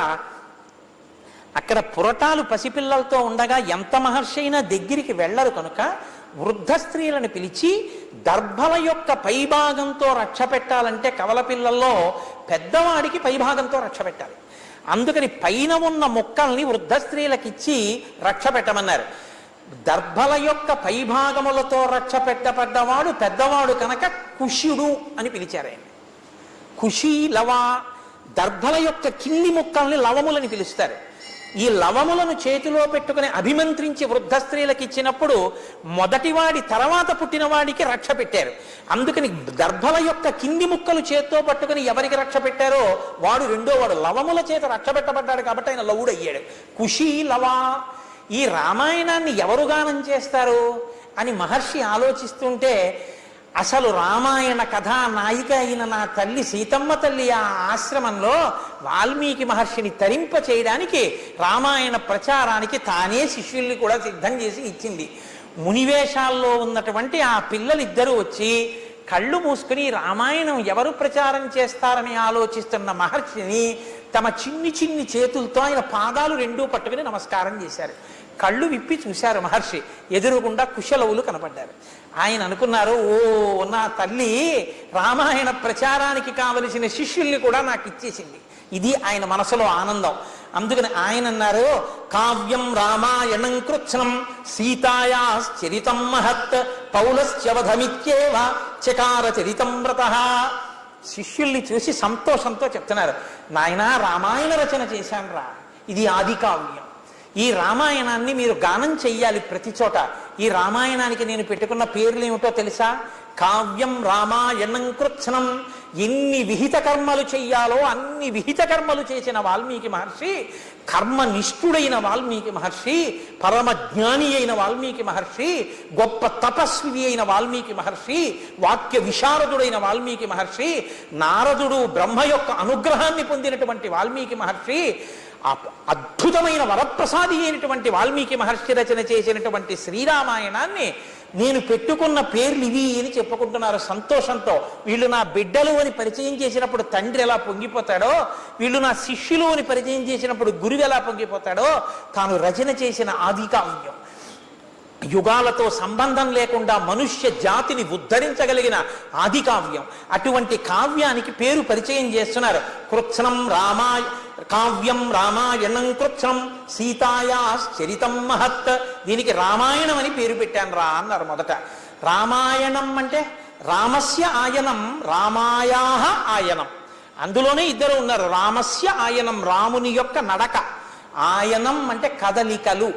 అక్కడ పురటాలు పసిపిల్లలతో ఉండగా ఎంత మహర్షి అయినా దగ్గరికి వెళ్ళరు కనుక వృద్ధ స్త్రీలను పిలిచి దర్భల యొక్క పైభాగంతో రక్ష పెట్టాలంటే కవల పిల్లల్లో పెద్దవాడికి పైభాగంతో రక్ష పెట్టాలి. అందుకని పైన ఉన్న ముక్కల్ని వృద్ధ స్త్రీలకిచ్చి రక్ష పెట్టమన్నారు. దర్భల యొక్క పైభాగములతో రక్ష పెట్టబడ్డవాడు పెద్దవాడు కనుక కుశుడు అని పిలిచారు ఆయన. కుశీ లవ, దర్భల యొక్క కింది ముక్కల్ని లవములని పిలుస్తారు. ఈ లవములను చేతిలో పెట్టుకుని అభిమంత్రించి వృద్ధ స్త్రీలకు ఇచ్చినప్పుడు మొదటివాడి తర్వాత పుట్టినవాడికి రక్ష పెట్టారు. అందుకని దర్భల యొక్క కింది ముక్కలు చేత్తో పట్టుకుని ఎవరికి రక్ష పెట్టారో వాడు రెండోవాడు. లవముల చేత రక్ష పెట్టబడ్డాడు కాబట్టి ఆయన లవుడు అయ్యాడు. కుశీ లవ. ఈ రామాయణాన్ని ఎవరు గానం చేస్తారు అని మహర్షి ఆలోచిస్తుంటే అసలు రామాయణ కథా నాయిక అయిన నా తల్లి సీతమ్మ తల్లి ఆ ఆశ్రమంలో వాల్మీకి మహర్షిని తరింప చేయడానికి రామాయణ ప్రచారానికి తానే శిష్యుల్ని కూడా సిద్ధం చేసి ఇచ్చింది. మునివేషాల్లో ఉన్నటువంటి ఆ పిల్లలిద్దరూ వచ్చి కళ్ళు మూసుకుని రామాయణం ఎవరు ప్రచారం చేస్తారని ఆలోచిస్తున్న మహర్షిని తమ చిన్ని చిన్ని చేతులతో ఆయన పాదాలు రెండూ పట్టుకుని నమస్కారం చేశారు. కళ్ళు విప్పి చూశారు మహర్షి. ఎదురుగుండా కుశలవులు కనపడ్డారు. ఆయన అనుకున్నారు, ఓ నా తల్లి రామాయణ ప్రచారానికి కావలసిన శిష్యుల్ని కూడా నాకు ఇచ్చేసింది. ఇది ఆయన మనసులో ఆనందం. అందుకని ఆయన అన్నారు, కావ్యం రామాయణం కృత్స్నం సీతాయాశ్చరితం మహత్ పౌలశ్చవధమిత్యేవ చకార చరితం వ్రతః. శిష్యుల్ని చూసి సంతోషంతో చెప్తున్నారు, నాయనా రామాయణ రచన చేశాను రా, ఇది ఆది కావ్యం. ఈ రామాయణాన్ని మీరు గానం చెయ్యాలి ప్రతి చోట. ఈ రామాయణానికి నేను పెట్టుకున్న పేర్లు ఏమిటో తెలుసా? కావ్యం రామాయణం కృత్స్నం. ఎన్ని విహిత కర్మలు చెయ్యాలో అన్ని విహిత కర్మలు చేసిన వాల్మీకి మహర్షి, కర్మనిష్ఠుడైన వాల్మీకి మహర్షి, పరమజ్ఞాని అయిన వాల్మీకి మహర్షి, గొప్ప తపస్వి అయిన వాల్మీకి మహర్షి, వాక్య విశారదుడైన వాల్మీకి మహర్షి, నారదుడు బ్రహ్మ యొక్క అనుగ్రహాన్ని పొందినటువంటి వాల్మీకి మహర్షి, అద్భుతమైన వరప్రసాది అయినటువంటి వాల్మీకి మహర్షి రచన చేసినటువంటి శ్రీరామాయణాన్ని నేను పెట్టుకున్న పేర్లు ఇవి అని చెప్పుకుంటున్నారు సంతోషంతో. వీళ్ళు నా బిడ్డలు అని పరిచయం చేసినప్పుడు తండ్రి ఎలా పొంగిపోతాడో, వీళ్ళు నా శిష్యులు అని పరిచయం చేసినప్పుడు గురువు ఎలా పొంగిపోతాడో, తాను రచన చేసిన ఆది కావ్యం, యుగాలతో సంబంధం లేకుండా మనుష్య జాతిని ఉద్ధరించగలిగిన ఆది కావ్యం. అటువంటి కావ్యానికి పేరు పరిచయం చేస్తున్నారు. కృత్స్నం కావ్యం రామాయణం కృత్స్నం సీతాయాశ్చరితం మహత్. దీనికి రామాయణం అని పేరు పెట్టాను రా అన్నారు మొదట. రామాయణం అంటే రామస్య ఆయనం, రామాయాహ ఆయనం. అందులోనే ఇద్దరు ఉన్నారు. రామస్య ఆయనం, రాముని యొక్క నడక. ఆయనం అంటే కదలికలు.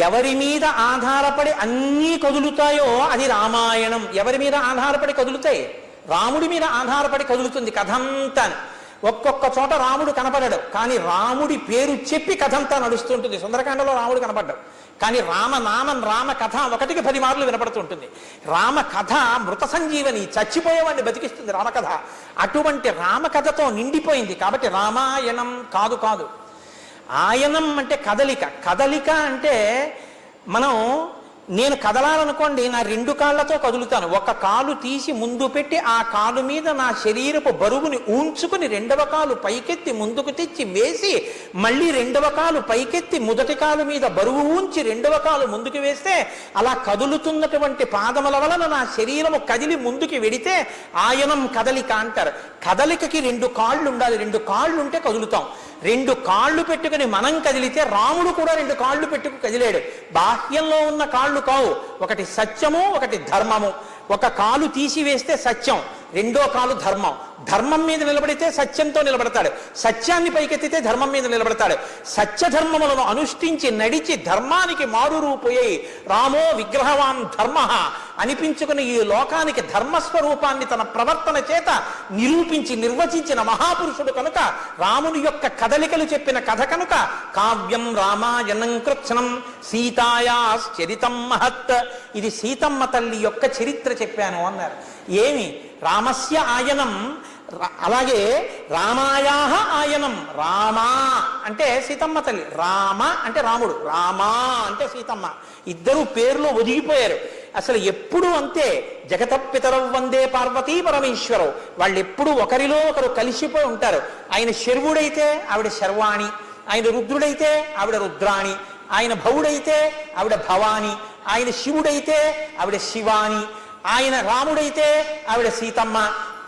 ఎవరి మీద ఆధారపడి అన్నీ కదులుతాయో అది రామాయణం. ఎవరి మీద ఆధారపడి కదులుతాయి? రాముడి మీద ఆధారపడి కదులుతుంది కథంతా. ఒక్కొక్క చోట రాముడు కనపడడు, కానీ రాముడి పేరు చెప్పి కథంతా నడుస్తుంటుంది. సుందరకాండలో రాముడు కనపడ్డాడు, కానీ రామనామం రామ కథ 1కి 10 మార్లు వినపడుతుంటుంది. రామ కథ మృత సంజీవని, చచ్చిపోయేవాడిని బతికిస్తుంది రామకథ. అటువంటి రామకథతో నిండిపోయింది. కాబట్టి రామాయణం కాదు. ఆయనం అంటే కదలిక. కదలిక అంటే నేను కదలాలనుకోండి, నా 2 కాళ్ళతో కదులుతాను. ఒక కాలు తీసి ముందు పెట్టి ఆ కాలు మీద నా శరీరపు బరువుని ఉంచుకుని 2వ కాలు పైకెత్తి ముందుకు తెచ్చి వేసి మళ్ళీ 2వ కాలు పైకెత్తి మొదటి కాలు మీద బరువు ఉంచి 2వ కాలు ముందుకు వేస్తే అలా కదులుతున్నటువంటి పాదముల వలన నా శరీరము కదిలి ముందుకి వెడితే ఆయనం కదలిక అంటారు. కదలికకి 2 కాళ్ళు ఉండాలి. 2 కాళ్ళు ఉంటే కదులుతాం. 2 కాళ్ళు పెట్టుకుని మనం కదిలితే రాముడు కూడా 2 కాళ్ళు పెట్టుకు కదిలాడు. బాహ్యంలో ఉన్న కాళ్ళు కావు, ఒకటి సత్యము, ఒకటి ధర్మము. ఒక కాలు తీసివేస్తే సత్యం, 2వ కాలు ధర్మం. ధర్మం మీద నిలబడితే సత్యంతో నిలబడతాడు, సత్యాన్ని పైకెత్తితే ధర్మం మీద నిలబడతాడు. సత్యధర్మములను అనుష్ఠించి నడిచి ధర్మానికి మారు రూపుయై రామో విగ్రహవాన్ ధర్మ అనిపించుకుని ఈ లోకానికి ధర్మస్వరూపాన్ని తన ప్రవర్తన చేత నిరూపించి నిర్వచించిన మహాపురుషుడు కనుక, రాముని యొక్క కదలికలు చెప్పిన కథ కనుక కావ్యం రామాయణం కృత్స్నం సీతాయాశ్చరితం మహత్. ఇది సీతమ్మ తల్లి యొక్క చరిత్ర చెప్పాను అన్నారు. ఏమి? రామస్య ఆయనం, అలాగే రామాయాహ ఆయనం. రామా అంటే సీతమ్మ తల్లి, రామ అంటే రాముడు, రామా అంటే సీతమ్మ. ఇద్దరు పేర్లు ఒదిగిపోయారు. అసలు ఎప్పుడు అంతే. జగతపితరౌ వందే పార్వతీ పరమేశ్వరవు. వాళ్ళు ఎప్పుడు ఒకరిలో ఒకరు కలిసిపోయి ఉంటారు. ఆయన శర్వుడైతే ఆవిడ శర్వాణి, ఆయన రుద్రుడైతే ఆవిడ రుద్రాణి, ఆయన భవుడైతే ఆవిడ భవాని, ఆయన శివుడైతే ఆవిడ శివాని, ఆయన రాముడైతే ఆవిడ సీతమ్మ.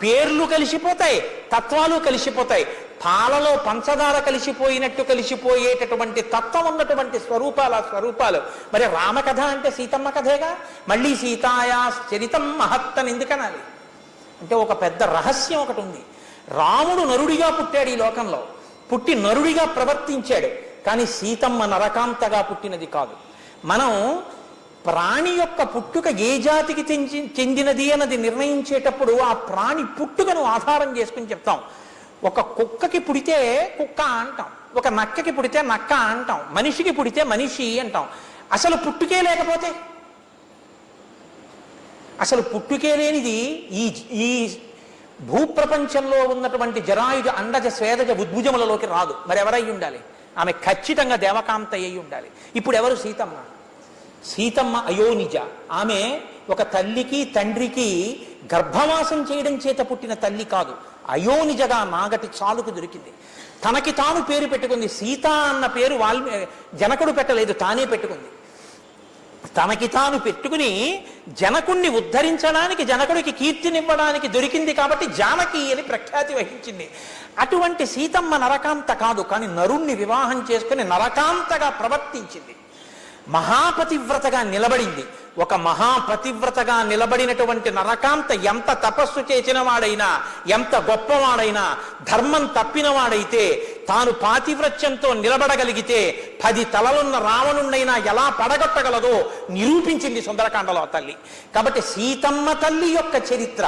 పేర్లు కలిసిపోతాయి, తత్వాలు కలిసిపోతాయి. పాలలో పంచదార కలిసిపోయినట్టు కలిసిపోయేటటువంటి తత్వం ఉన్నటువంటి స్వరూపాలు. మరి రామకథ అంటే సీతమ్మ కథేగా. మళ్ళీ సీతాయాశ్చరితం మహత్ అని ఎందుకనాలి అంటే ఒక పెద్ద రహస్యం ఒకటి ఉంది. రాముడు నరుడిగా పుట్టాడు ఈ లోకంలో, పుట్టి నరుడిగా ప్రవర్తించాడు. కానీ సీతమ్మ నరకాంతగా పుట్టినది కాదు. మనం ప్రాణి యొక్క పుట్టుక ఏ జాతికి చెందినది అన్నది నిర్ణయించేటప్పుడు ఆ ప్రాణి పుట్టుకను ఆధారం చేసుకుని చెప్తాం. ఒక కుక్కకి పుడితే కుక్క అంటాం, ఒక నక్కకి పుడితే నక్క అంటాం, మనిషికి పుడితే మనిషి అంటాం. అసలు పుట్టుకే లేకపోతే అసలు పుట్టుకే లేనిది ఈ ఈ భూప్రపంచంలో ఉన్నటువంటి జరాయుజ అండజ స్వేదజ ఉద్భుజములలోకి రాదు. మరి ఎవరై ఉండాలి? ఆమె ఖచ్చితంగా దేవకాంత అయి ఉండాలి. ఇప్పుడు ఎవరు? సీతమ్మ. సీతమ్మ అయోనిజ. ఆమె ఒక తల్లికి తండ్రికి గర్భవాసం చేయడం చేత పుట్టిన తల్లి కాదు, అయోనిజగా నాగటి చాలుకు దొరికింది. తనకి తాను పేరు పెట్టుకుంది. సీత అన్న పేరు జనకుడు పెట్టలేదు, తానే పెట్టుకుంది. తనకి తాను పెట్టుకుని జనకుణ్ణి ఉద్ధరించడానికి, జనకుడికి కీర్తినివ్వడానికి దొరికింది కాబట్టి జానకి అని ప్రఖ్యాతి వహించింది. అటువంటి సీతమ్మ నరకాంత కాదు, కానీ నరుణ్ణి వివాహం చేసుకుని నరకాంతగా ప్రవర్తించింది. మహాపతివ్రతగా నిలబడింది. ఒక మహాపతివ్రతగా నిలబడినటువంటి నరకాంత ఎంత తపస్సు చేసిన వాడైనా, ఎంత గొప్పవాడైనా, ధర్మం తప్పినవాడైతే తాను పాతివ్రత్యంతో నిలబడగలిగితే 10 తలలున్న రావణుణ్ణైనా ఎలా పడగొట్టగలదో నిరూపించింది సుందరకాండలో తల్లి. కాబట్టి సీతమ్మ తల్లి యొక్క చరిత్ర,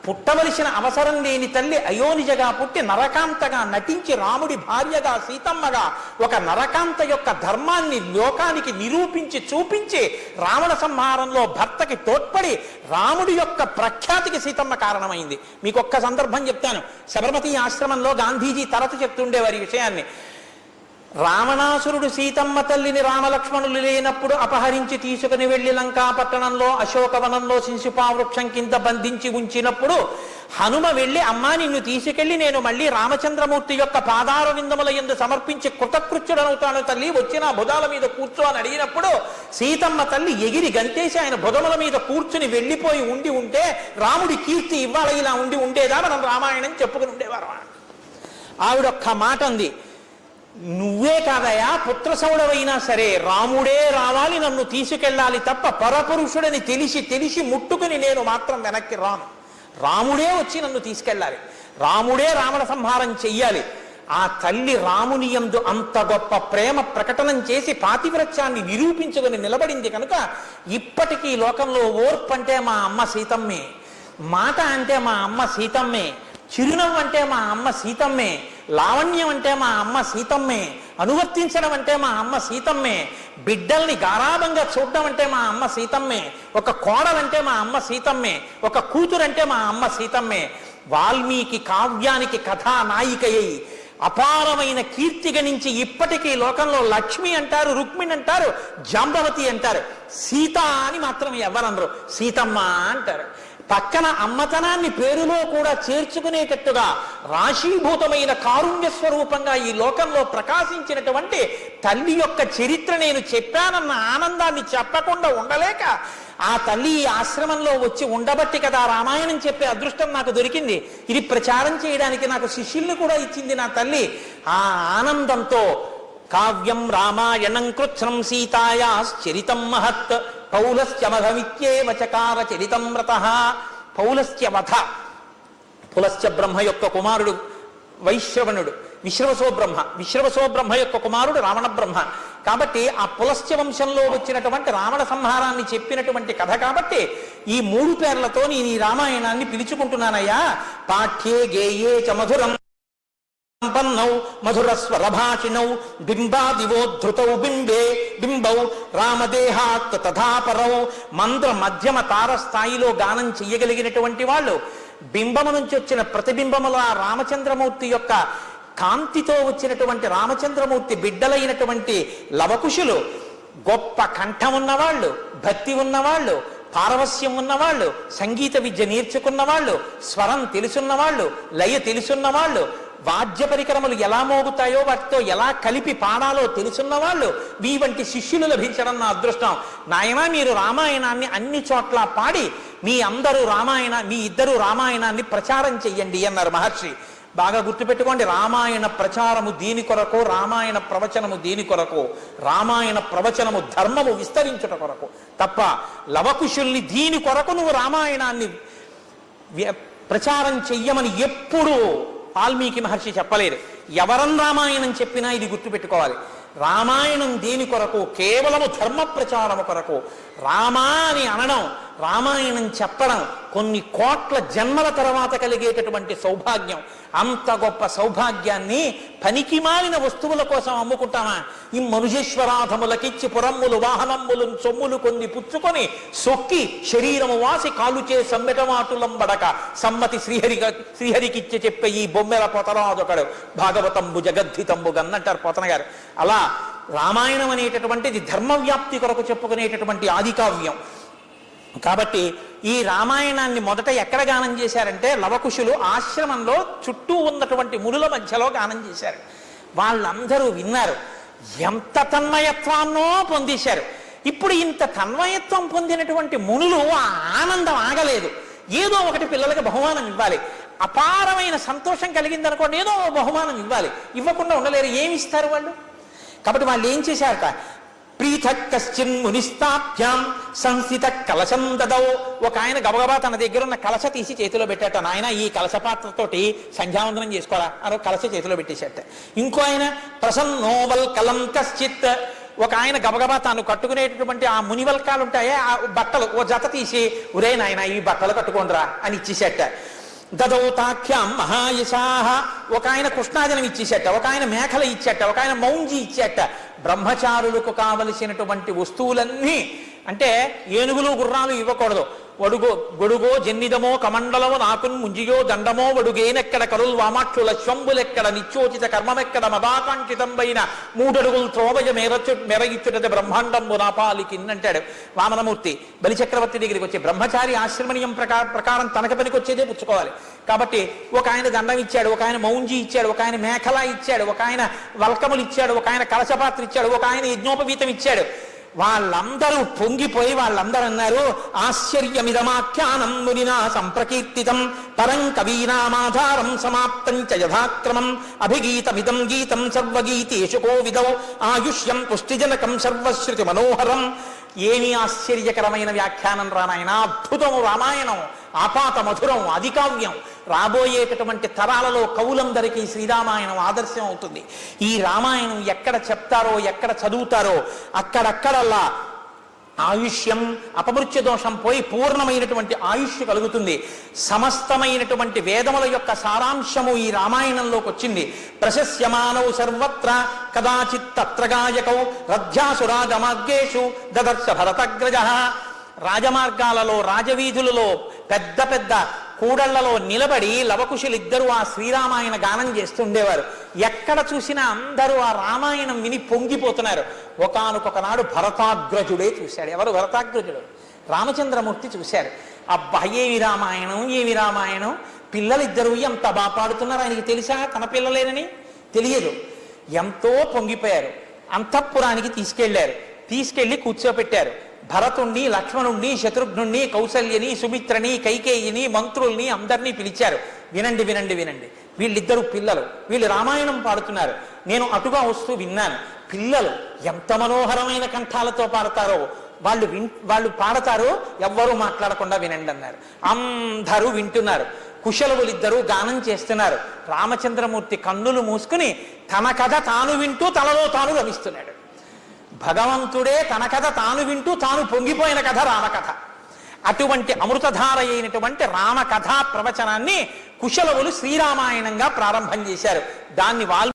పుట్టవలసిన అవసరం లేని తల్లి అయోనిజగా పుట్టి నరకాంతగా నటించి రాముడి భార్యగా సీతమ్మగా ఒక నరకాంత యొక్క ధర్మాన్ని లోకానికి నిరూపించి చూపించి రావణ సంహారంలో భర్తకి తోడ్పడి రాముడి యొక్క ప్రఖ్యాతికి సీతమ్మ కారణమైంది. మీకు ఒక్క సందర్భం చెప్తాను. శబర్మతి ఆశ్రమంలో గాంధీజీ తరచు చెప్తుండేవారి ఈ విషయాన్ని. రావణాసురుడు సీతమ్మ తల్లిని రామలక్ష్మణులు లేనప్పుడు అపహరించి తీసుకుని వెళ్లి లంకాపట్టణంలో అశోకవనంలో శిశుపావృక్షం కింద బంధించి ఉంచినప్పుడు హనుమ వెళ్ళి, అమ్మా నిన్ను తీసుకెళ్లి నేను మళ్ళీ రామచంద్రమూర్తి యొక్క పాదార విందముల యందు సమర్పించి కృతకృత్యుడనవుతాను తల్లి, వచ్చి నా భుజాల మీద కూర్చో అని అడిగినప్పుడు సీతమ్మ తల్లి ఎగిరి గంతేసి ఆయన భుజముల మీద కూర్చుని వెళ్ళిపోయి ఉంటే రాముడి కీర్తి ఇవాళ ఇలా ఉండేదా? మనం రామాయణం చెప్పుకుని ఉండేవారు. ఆవిడొక్క మాట అంది, నువ్వే కాదయా పుత్రసౌడవైనా సరే రాముడే రావాలి, నన్ను తీసుకెళ్ళాలి తప్ప పరపురుషుడని తెలిసి ముట్టుకుని నేను మాత్రం వెనక్కి రాను. రాముడే వచ్చి నన్ను తీసుకెళ్ళాలి, రాముడే రావణ సంహారం చెయ్యాలి. ఆ తల్లి రాముని యందు అంత గొప్ప ప్రేమ ప్రకటనం చేసి పాతివ్రత్యాన్ని నిరూపించుకుని నిలబడింది కనుక ఇప్పటికీ లోకంలో ఓర్పు అంటే మా అమ్మ సీతమ్మే, మాట అంటే మా అమ్మ సీతమ్మే, చిరునవ్వు అంటే మా అమ్మ సీతమ్మే, లావణ్యం అంటే మా అమ్మ సీతమ్మే, అనువర్తించడం అంటే మా అమ్మ సీతమ్మే, బిడ్డల్ని గారాబంగా చూడడం అంటే మా అమ్మ సీతమ్మే, ఒక కోడలంటే మా అమ్మ సీతమ్మే, ఒక కూతురంటే మా అమ్మ సీతమ్మే. వాల్మీకి కావ్యానికి కథానాయికయ్యి అపారమైన కీర్తి గణించి ఇప్పటికీ లోకంలో లక్ష్మి అంటారు, రుక్మిణి అంటారు, జాంబవతి అంటారు. సీత అని మాత్రం ఎవరనరు, సీతమ్మ అంటారు. పక్కన అమ్మతనాన్ని పేరులో కూడా చేర్చుకునేటట్టుగా రాశీభూతమైన కారుణ్య స్వరూపంగా ఈ లోకంలో ప్రకాశించినటువంటి తల్లి యొక్క చరిత్ర నేను చెప్పానన్న ఆనందాన్ని చెప్పకుండా ఉండలేక ఆ తల్లి ఈ ఆశ్రమంలో వచ్చి ఉండబట్టి కదా రామాయణం చెప్పే అదృష్టం నాకు దొరికింది. ఇది ప్రచారం చేయడానికి నాకు శిష్యుల్ని కూడా ఇచ్చింది నా తల్లి. ఆ ఆనందంతో కావ్యం రామాయణం కృత్స్నం సీతాయాశ్చరితం మహత్ పౌలస్య వధమిత్యేవ చకార చరితం వ్రతః. పౌలస్య వధ, పులస్య బ్రహ్మ యొక్క కుమారుడు వైశ్రవణుడు, విశ్రవసో బ్రహ్మ యొక్క కుమారుడు రావణ బ్రహ్మ. కాబట్టి ఆ పులస్య వంశంలో వచ్చినటువంటి రావణ సంహారాన్ని చెప్పినటువంటి కథ కాబట్టి ఈ 3 పేర్లతో నేను ఈ రామాయణాన్ని పిలుచుకుంటున్నానయ్యా. పాఠ్యే గేయే చ మధురం సంపన్నౌ మధురస్వరభాషిణౌ బింబాదివోద్ధృతౌ బింబౌ రామదేహాత్ తథాపరౌ. మంద్ర మధ్యమ తార స్థాయిలో గానం చెయ్యగలిగినటువంటి వాళ్ళు, బింబము నుంచి వచ్చిన ప్రతిబింబముల రామచంద్రమూర్తి యొక్క కాంతితో వచ్చినటువంటి రామచంద్రమూర్తి బిడ్డలైనటువంటి లవకుశులు, గొప్ప కంఠం ఉన్నవాళ్ళు, భక్తి ఉన్నవాళ్ళు, పారవస్యం ఉన్నవాళ్ళు, సంగీత విద్య నేర్చుకున్న వాళ్ళు, స్వరం తెలుసున్నవాళ్ళు, లయ తెలుసున్నవాళ్ళు, వాద్య పరికరములు ఎలా మోగుతాయో వాటితో ఎలా కలిపి పాడాలో తెలుసున్న వాళ్ళు, మీ వంటి శిష్యులు లభించడం నా అదృష్టం. నాయనా మీరు రామాయణాన్ని అన్ని చోట్ల పాడి మీ ఇద్దరు రామాయణాన్ని ప్రచారం చెయ్యండి అన్నారు మహర్షి. బాగా గుర్తుపెట్టుకోండి, రామాయణ ప్రచారము దీని కొరకు, రామాయణ ప్రవచనము దీని కొరకు, రామాయణ ప్రవచనము ధర్మము విస్తరించుట కొరకు తప్ప లవకుశుల్ని దీని కొరకు నువ్వు రామాయణాన్ని ప్రచారం చెయ్యమని ఎప్పుడూ వాల్మీకి మహర్షి చెప్పలేరు. ఎవరన్ రామాయణం చెప్పినా ఇది గుర్తుపెట్టుకోవాలి. రామాయణం దేని కొరకు? కేవలము ధర్మ ప్రచారము కొరకు. రామా అని అనడం రామాయణం చెప్పడం కొన్ని కోట్ల జన్మల తర్వాత కలిగేటటువంటి సౌభాగ్యం. అంత గొప్ప సౌభాగ్యాన్ని పనికి మాలిన వస్తువుల కోసం అమ్ముకుంటామా? ఈ మనుజేశ్వరాధములకిచ్చి పురమ్ములు వాహనమ్ములు సొమ్ములు కొన్ని పుచ్చుకొని సొక్కి శరీరము వాసి కాలుచే సమ్మెటమాటులంబడక సమ్మతి శ్రీహరికిచ్చి చెప్పే ఈ బొమ్మెల పొతరాదొకడు భాగవతంబు జగద్ధితంబు గన్నంటారు పోతన గారు. అలా రామాయణం అనేటటువంటిది ధర్మవ్యాప్తి కొరకు చెప్పుకునేటటువంటి ఆదికావ్యం. కాబట్టి ఈ రామాయణాన్ని మొదట ఎక్కడ గానం చేశారంటే లవకుశులు ఆశ్రమంలో చుట్టూ ఉన్నటువంటి మునుల మధ్యలో గానం చేశారు. వాళ్ళందరూ విన్నారు, ఎంత తన్మయత్వాన్నో పొందేశారు. ఇప్పుడు ఇంత తన్మయత్వం పొందినటువంటి మునులు ఆ ఆనందం ఆగలేదు. ఏదో ఒకటి పిల్లలకి బహుమానం ఇవ్వాలి, అపారమైన సంతోషం కలిగిందనుకోండి, ఏదో బహుమానం ఇవ్వాలి, ఇవ్వకుండా ఉండలేరు. ఏమి ఇస్తారు వాళ్ళు? కాబట్టి వాళ్ళు ఏం చేశారట, ప్రీథక్ కశ్చిన్ మునిస్తాభ్యాం సంస్థిత కలశం దదౌ. ఒక ఆయన గబగబా తన దగ్గర ఉన్న కలశ తీసి చేతిలో పెట్టాట. నాయన ఈ కలశ పాత్రతోటి సంధ్యావందనం చేసుకోరా అని కలశ చేతిలో పెట్టేసేట. ఇంకో ఆయన ప్రసన్నోవల్ కలం కశ్చిత్. ఒక ఆయన గబగబా తాను కట్టుకునేటటువంటి ఆ మునివల్కాలు ఉంటాయే ఆ బట్టలు ఓ జత తీసి, ఒరే నాయన ఈ బట్టలు కట్టుకోండిరా అని ఇచ్చేసేట. దదౌతాఖ్యాం మహాయశాహ. ఒక ఆయన కృష్ణాజనం ఇచ్చేసేట, ఒక ఆయన మేఖల ఇచ్చేట, ఒక ఆయన మౌంజి ఇచ్చేట. బ్రహ్మచారులకు కావలసినటువంటి వస్తువులన్నీ, అంటే ఏనుగులు గుర్రాలు ఇవ్వకూడదు. గొడుగో జన్నిదమో కమండలమో నాకున్ ముంజియో దండమో వడుగేనెక్కడ కరుల్ వామాక్షుల శ్వంబులెక్కడ నిత్యోచిత కర్మమెక్కడ మదాకాంక్షితంబైన మూడడుగులు త్రోవయ మెరగిచ్చుటది బ్రహ్మాండంబు నాపాలికిన్నంటాడు వామనమూర్తి. బలిచక్రవర్తి దగ్గరికి వచ్చి బ్రహ్మచారి ఆశ్రమణీయం ప్రకారం తనక పనికి వచ్చేదే పుచ్చుకోవాలి. కాబట్టి ఒక ఆయన దండం ఇచ్చాడు, ఒక ఆయన మౌంజి ఇచ్చాడు, ఒక ఆయన మేఖలా ఇచ్చాడు, ఒక ఆయన వల్కములు ఇచ్చాడు, ఒక ఆయన కలశపాత్ర ఇచ్చాడు, ఒక ఆయన యజ్ఞోపవీతం ఇచ్చాడు. వాళ్ళందరూ పొంగిపోయి వాళ్ళందరూ అన్నారు, ఆశ్చర్యమిదమాఖ్యానం మునినా సంప్రకీర్తితం పరం కవీనామాధారం సమాప్తం చ యథాక్రమం అభిగీతమిదం గీతం సర్వగీతేషు కోవిదౌ ఆయుష్యం పుష్టిజనకం సర్వశ్రుతి మనోహరం. ఏమి ఆశ్చర్యకరమైన వ్యాఖ్యానం రానాయన, అద్భుతం రామాయణం, ఆపాత మధురం, అధికావ్యం. రాబోయేటటువంటి తరాలలో కవులందరికీ శ్రీరామాయణం ఆదర్శం అవుతుంది. ఈ రామాయణం ఎక్కడ చెప్తారో ఎక్కడ చదువుతారో అక్కడక్కడల్లా ఆయుష్యం అపమృత్యు దోషం పోయి పూర్ణమైనటువంటి ఆయుష్ కలుగుతుంది. సమస్తమైనటువంటి వేదముల యొక్క సారాంశము ఈ రామాయణంలోకి వచ్చింది. ప్రశస్యమానౌ సర్వత్ర కదాచిత్ తత్ర గాయకౌ రథ్యాసురాజమార్గేషు దదర్శ భరతగ్రజ. రాజమార్గాలలో రాజవీధులలో పెద్ద పెద్ద కూడళ్లలో నిలబడి లవకుశులిద్దరూ ఆ శ్రీరామాయణ గానం చేస్తుండేవారు. ఎక్కడ చూసినా అందరూ ఆ రామాయణం విని పొంగిపోతున్నారు. ఒకానొకనాడు భరతాగ్రజుడే చూశాడు. ఎవరు భరతాగ్రజుడు? రామచంద్రమూర్తి చూశారు. అబ్బా ఏమి రామాయణం, ఏమి రామాయణం, పిల్లలిద్దరూ ఎంత బాగా పాడుతున్నారు. ఆయనకి తెలుసా తన పిల్లలేనని? తెలియదు. ఎంతో పొంగిపోయారు. అంతఃపురానికి తీసుకెళ్లి కూర్చోపెట్టారు. భరతుణ్ణి, లక్ష్మణుణ్ణి, శత్రుఘ్నుణ్ణి, కౌసల్యని, సుమిత్రని, కైకేయిని, మంత్రుల్ని అందరినీ పిలిచారు. వినండి వినండి వినండి, వీళ్ళిద్దరూ పిల్లలు, వీళ్ళు రామాయణం పాడుతున్నారు. నేను అటుగా వస్తూ విన్నాను. పిల్లలు ఎంత మనోహరమైన కంఠాలతో పాడతారో వాళ్ళు పాడతారో, ఎవ్వరూ మాట్లాడకుండా వినండి అన్నారు. అందరూ వింటున్నారు. కుశలవులిద్దరూ గానం చేస్తున్నారు. రామచంద్రమూర్తి కన్నులు మూసుకుని తన కథ తాను వింటూ తనలో తాను రమిస్తున్నాడు. భగవంతుడే తన కథ తాను వింటూ తాను పొంగిపోయిన కథ రామకథ. అటువంటి అమృతధార అయినటువంటి రామకథా ప్రవచనాన్ని కుశలవులు శ్రీరామాయణంగా ప్రారంభం చేశారు. దాన్ని